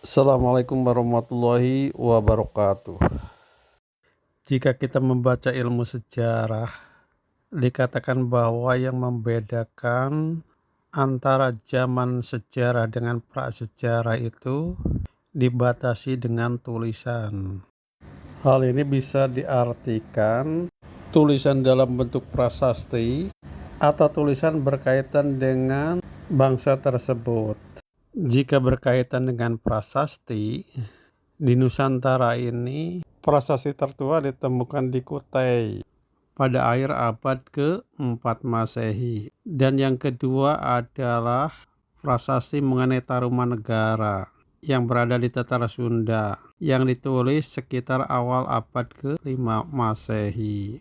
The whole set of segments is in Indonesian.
Assalamualaikum warahmatullahi wabarakatuh. Jika kita membaca ilmu sejarah, dikatakan bahwa yang membedakan antara zaman sejarah dengan prasejarah itu dibatasi dengan tulisan. Hal ini bisa diartikan tulisan dalam bentuk prasasti atau tulisan berkaitan dengan bangsa tersebut. Jika berkaitan dengan prasasti, di Nusantara ini prasasti tertua ditemukan di Kutai pada akhir abad ke-4 Masehi. Dan yang kedua adalah prasasti mengenai Tarumanegara yang berada di Tataran Sunda yang ditulis sekitar awal abad ke-5 Masehi.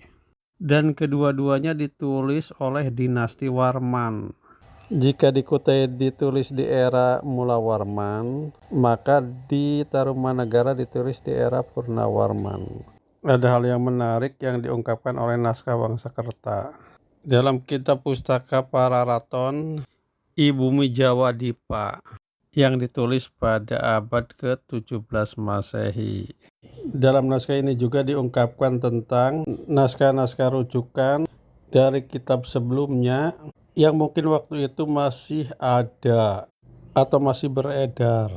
Dan kedua-duanya ditulis oleh dinasti Warman. Jika di Kutai ditulis di era Mula Warman, maka di Tarumanegara ditulis di era Purnawarman. Ada hal yang menarik yang diungkapkan oleh naskah Wangsakerta. Dalam kitab pustaka Pararaton, I Bumi Jawa Dipa, yang ditulis pada abad ke-17 Masehi. Dalam naskah ini juga diungkapkan tentang naskah-naskah rujukan dari kitab sebelumnya yang mungkin waktu itu masih ada atau masih beredar.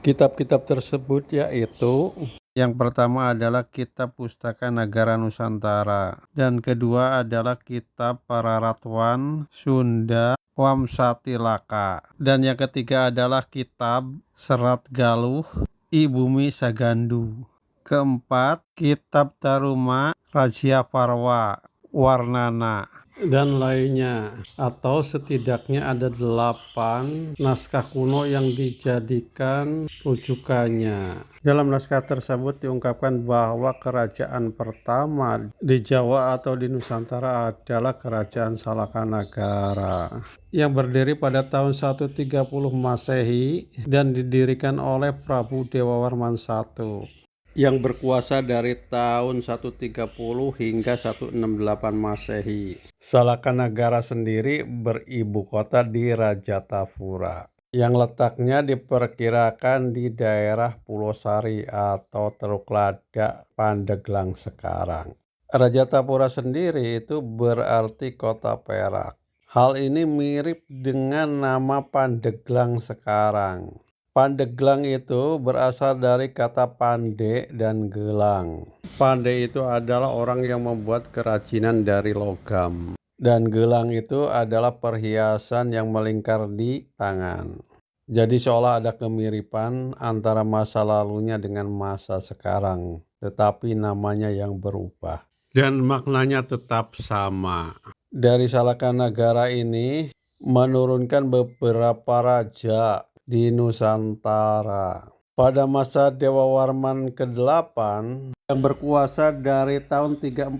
Kitab-kitab tersebut yaitu yang pertama adalah kitab Pustaka Nagara Nusantara dan kedua adalah kitab Pararatwan Sunda Wamsatilaka dan yang ketiga adalah kitab Serat Galuh I Bumi Sagandu. Keempat, kitab Taruma Rajya Parwa Warnana dan lainnya, atau setidaknya ada 8 naskah kuno yang dijadikan rujukannya. Dalam naskah tersebut diungkapkan bahwa kerajaan pertama di Jawa atau di Nusantara adalah Kerajaan Salakanagara yang berdiri pada tahun 130 Masehi dan didirikan oleh Prabu Dewawarman I yang berkuasa dari tahun 130 hingga 168 Masehi. Salakanagara sendiri beribu kota di Rajatapura yang letaknya diperkirakan di daerah Pulau Sari atau Teluk Lada, Pandeglang sekarang. Rajatapura sendiri itu berarti kota perak. Hal ini mirip dengan nama Pandeglang sekarang. Pandeglang itu berasal dari kata pande dan gelang. Pande itu adalah orang yang membuat kerajinan dari logam. Dan gelang itu adalah perhiasan yang melingkar di tangan. Jadi seolah ada kemiripan antara masa lalunya dengan masa sekarang, tetapi namanya yang berubah. Dan maknanya tetap sama. Dari Salakanagara ini menurunkan beberapa raja di Nusantara. Pada masa Dewa Warman ke-8 yang berkuasa dari tahun 348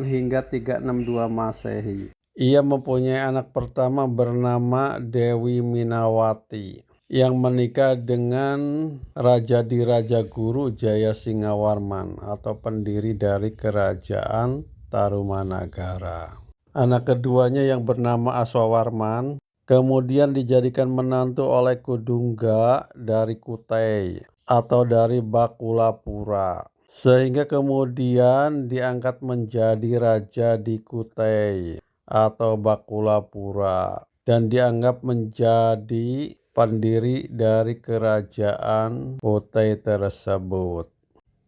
hingga 362 Masehi. Ia mempunyai anak pertama bernama Dewi Minawati yang menikah dengan Raja Diraja Guru Jaya Singawarman atau pendiri dari Kerajaan Tarumanagara. Anak keduanya yang bernama Aswawarman kemudian dijadikan menantu oleh Kudungga dari Kutai atau dari Bakulapura, sehingga kemudian diangkat menjadi raja di Kutai atau Bakulapura dan dianggap menjadi pendiri dari kerajaan Kutai tersebut.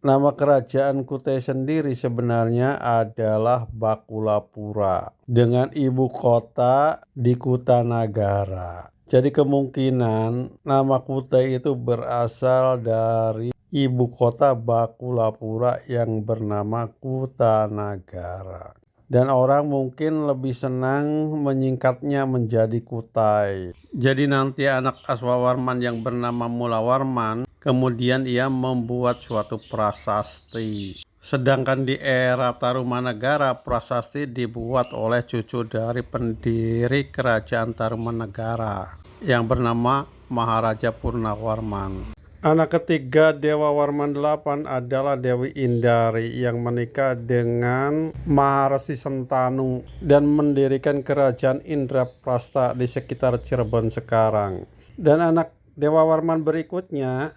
Nama kerajaan Kutai sendiri sebenarnya adalah Bakulapura dengan ibu kota di Kutanagara. Jadi kemungkinan nama Kutai itu berasal dari ibu kota Bakulapura yang bernama Kutanagara. Dan orang mungkin lebih senang menyingkatnya menjadi Kutai. Jadi nanti anak Aswawarman yang bernama Mulawarman, kemudian ia membuat suatu prasasti. Sedangkan di era Tarumanegara, prasasti dibuat oleh cucu dari pendiri kerajaan Tarumanegara yang bernama Maharaja Purnawarman. Anak ketiga Dewa Warman 8 adalah Dewi Indari yang menikah dengan Maharesi Sentanu dan mendirikan kerajaan Indraprasta di sekitar Cirebon sekarang. Dan anak Dewa Warman berikutnya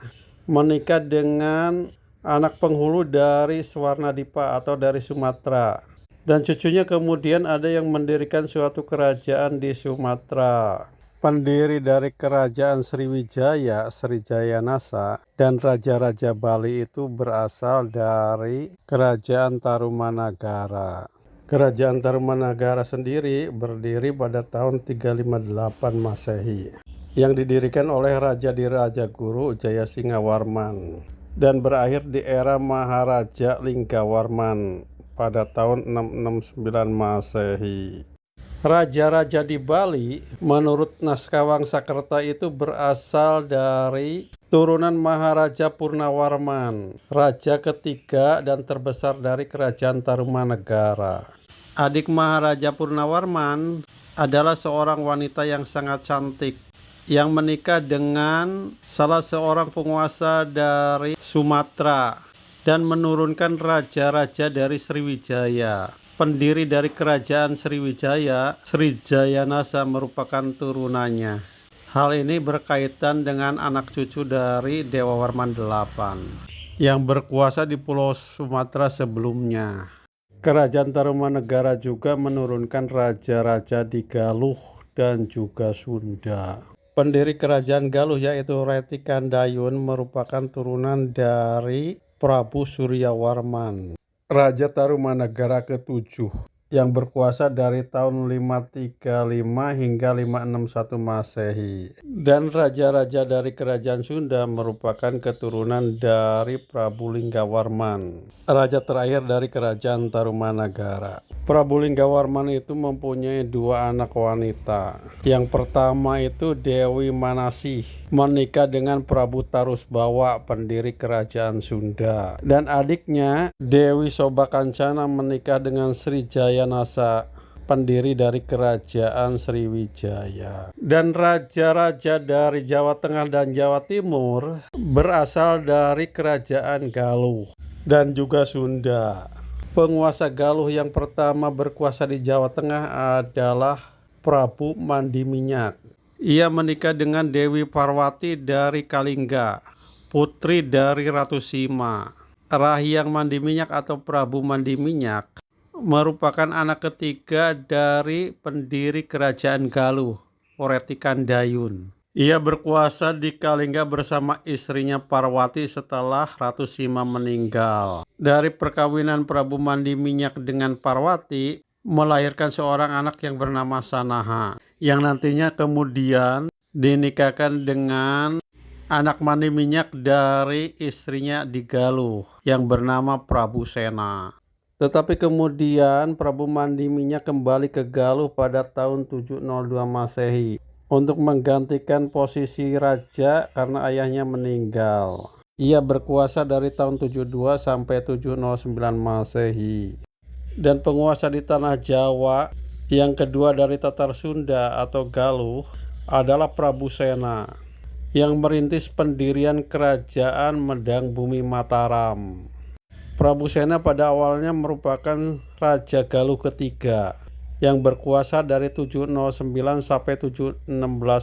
menikah dengan anak penghulu dari Swarnadipa atau dari Sumatera. Dan cucunya kemudian ada yang mendirikan suatu kerajaan di Sumatera. Pendiri dari kerajaan Sriwijaya, Srijayanasa, dan raja-raja Bali itu berasal dari kerajaan Tarumanagara. Kerajaan Tarumanagara sendiri berdiri pada tahun 358 Masehi, yang didirikan oleh Raja Diraja Guru Jayasinghawarman dan berakhir di era Maharaja Linggawarman pada tahun 669 Masehi. Raja-raja di Bali menurut naskah Wangsakerta itu berasal dari turunan Maharaja Purnawarman, raja ketiga dan terbesar dari kerajaan Tarumanegara. Adik Maharaja Purnawarman adalah seorang wanita yang sangat cantik yang menikah dengan salah seorang penguasa dari Sumatera dan menurunkan raja-raja dari Sriwijaya. Pendiri dari kerajaan Sriwijaya, Srijayanasa merupakan turunannya. Hal ini berkaitan dengan anak cucu dari Dewa Warman VIII yang berkuasa di Pulau Sumatera sebelumnya. Kerajaan Tarumanegara juga menurunkan raja-raja di Galuh dan juga Sunda. Pendiri kerajaan Galuh yaitu Retikandayun merupakan turunan dari Prabu Suryawarman, Raja Tarumanegara ke-7 yang berkuasa dari tahun 535 hingga 561 Masehi. Dan raja-raja dari kerajaan Sunda merupakan keturunan dari Prabu Linggawarman, raja terakhir dari kerajaan Tarumanegara. Prabu Linggawarman itu mempunyai dua anak wanita. Yang pertama itu Dewi Manasih, menikah dengan Prabu Tarusbawa, pendiri kerajaan Sunda. Dan adiknya Dewi Sobakancana menikah dengan Srijayanasa, pendiri dari kerajaan Sriwijaya. Dan raja-raja dari Jawa Tengah dan Jawa Timur berasal dari kerajaan Galuh dan juga Sunda. Penguasa Galuh yang pertama berkuasa di Jawa Tengah adalah Prabu Mandiminyak. Ia menikah dengan Dewi Parwati dari Kalingga, putri dari Ratu Sima. Rahyang Mandiminyak atau Prabu Mandiminyak merupakan anak ketiga dari pendiri kerajaan Galuh, Retikandayun. Ia berkuasa di Kalingga bersama istrinya Parwati setelah Ratu Sima meninggal. Dari perkawinan Prabu Mandiminyak dengan Parwati melahirkan seorang anak yang bernama Sanaha, yang nantinya kemudian dinikahkan dengan anak Mandiminyak dari istrinya di Galuh yang bernama Prabu Sena. Tetapi kemudian Prabu Mandiminyak kembali ke Galuh pada tahun 702 Masehi untuk menggantikan posisi raja karena ayahnya meninggal. Ia berkuasa dari tahun 72 sampai 709 Masehi. Dan penguasa di tanah Jawa yang kedua dari Tatar Sunda atau Galuh adalah Prabu Sena, yang merintis pendirian kerajaan Medang Bumi Mataram. Prabu Sena pada awalnya merupakan Raja Galuh ketiga yang berkuasa dari 709 sampai 716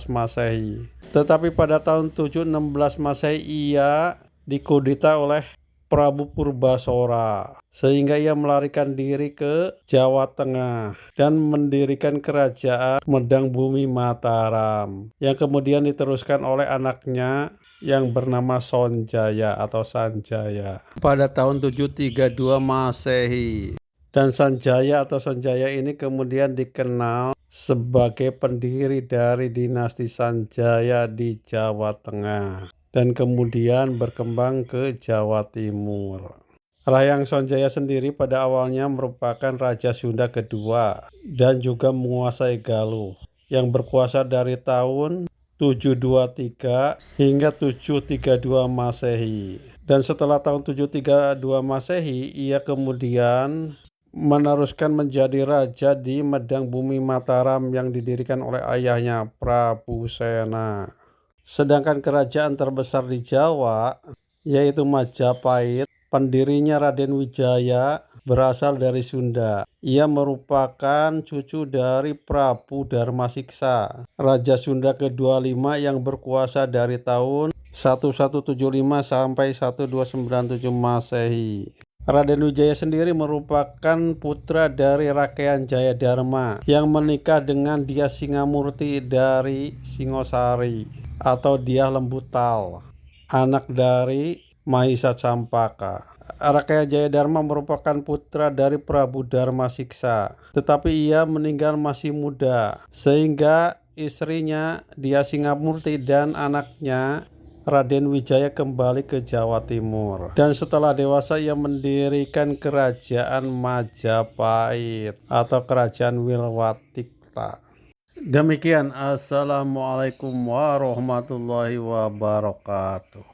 Masehi. Tetapi pada tahun 716 Masehi ia dikudeta oleh Prabu Purbasora, sehingga ia melarikan diri ke Jawa Tengah dan mendirikan kerajaan Medang Bumi Mataram yang kemudian diteruskan oleh anaknya yang bernama Sonjaya atau Sanjaya pada tahun 732 Masehi. Dan Sanjaya atau Sonjaya ini kemudian dikenal sebagai pendiri dari dinasti Sanjaya di Jawa Tengah dan kemudian berkembang ke Jawa Timur. Rahyang Sonjaya sendiri pada awalnya merupakan Raja Sunda kedua dan juga menguasai Galuh yang berkuasa dari tahun 723 hingga 732 Masehi. Dan setelah tahun 732 Masehi, ia kemudian meneruskan menjadi raja di Medang Bumi Mataram yang didirikan oleh ayahnya Prabu Sena. Sedangkan kerajaan terbesar di Jawa yaitu Majapahit, pendirinya Raden Wijaya berasal dari Sunda. Ia merupakan cucu dari Prabu Darmasiksa, Raja Sunda ke-25 yang berkuasa dari tahun 1175 sampai 1297 Masehi. Raden Wijaya sendiri merupakan putra dari Rakaian Jayadharma yang menikah dengan Dyah Singamurti dari Singosari atau Dyah Lembutal, anak dari Mahisa Campaka. Rakaya Jayadharma merupakan putra dari Prabu Dharma Siksa, tetapi ia meninggal masih muda, sehingga istrinya Dyah Singamurti dan anaknya Raden Wijaya kembali ke Jawa Timur, dan setelah dewasa ia mendirikan kerajaan Majapahit atau kerajaan Wilwatikta. Demikian, assalamualaikum warahmatullahi wabarakatuh.